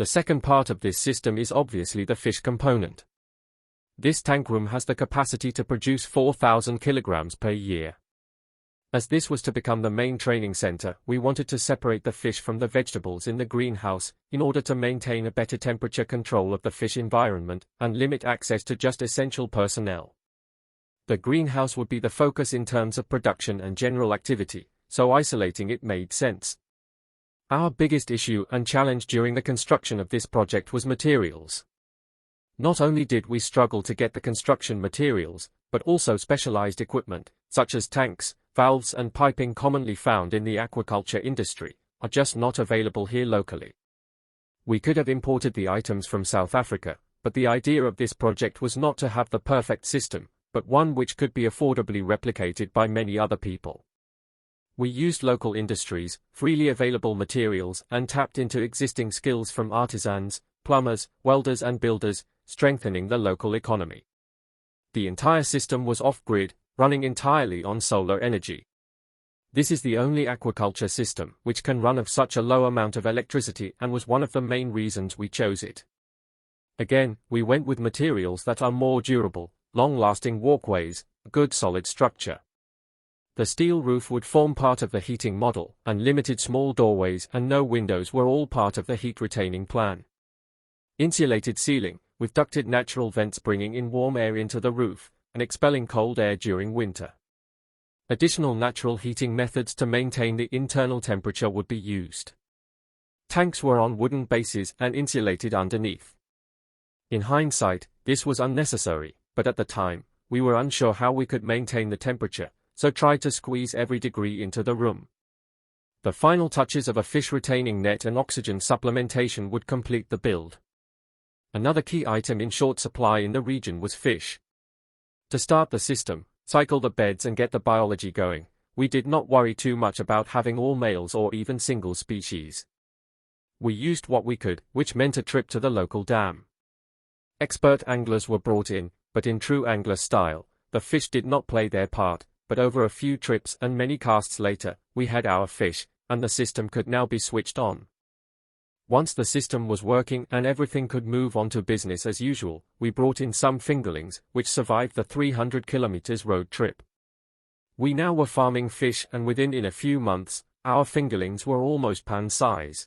The second part of this system is obviously the fish component. This tank room has the capacity to produce 4,000 kilograms per year. As this was to become the main training center, we wanted to separate the fish from the vegetables in the greenhouse, in order to maintain a better temperature control of the fish environment, and limit access to just essential personnel. The greenhouse would be the focus in terms of production and general activity, so isolating it made sense. Our biggest issue and challenge during the construction of this project was materials. Not only did we struggle to get the construction materials, but also specialized equipment, such as tanks, valves and piping commonly found in the aquaculture industry, are just not available here locally. We could have imported the items from South Africa, but the idea of this project was not to have the perfect system, but one which could be affordably replicated by many other people. We used local industries, freely available materials, and tapped into existing skills from artisans, plumbers, welders and builders, strengthening the local economy. The entire system was off-grid, running entirely on solar energy. This is the only aquaculture system which can run of such a low amount of electricity and was one of the main reasons we chose it. Again, we went with materials that are more durable, long-lasting walkways, good solid structure. The steel roof would form part of the heating model, and limited small doorways and no windows were all part of the heat-retaining plan. Insulated ceiling, with ducted natural vents bringing in warm air into the roof, and expelling cold air during winter. Additional natural heating methods to maintain the internal temperature would be used. Tanks were on wooden bases and insulated underneath. In hindsight, this was unnecessary, but at the time, we were unsure how we could maintain the temperature, so tried to squeeze every degree into the room. The final touches of a fish retaining net and oxygen supplementation would complete the build. Another key item in short supply in the region was fish. To start the system, cycle the beds and get the biology going, we did not worry too much about having all males or even single species. We used what we could, which meant a trip to the local dam. Expert anglers were brought in, but in true angler style, the fish did not play their part, but over a few trips and many casts later, we had our fish, and the system could now be switched on. Once the system was working and everything could move on to business as usual, we brought in some fingerlings, which survived the 300 kilometers road trip. We now were farming fish and within a few months, our fingerlings were almost pan size.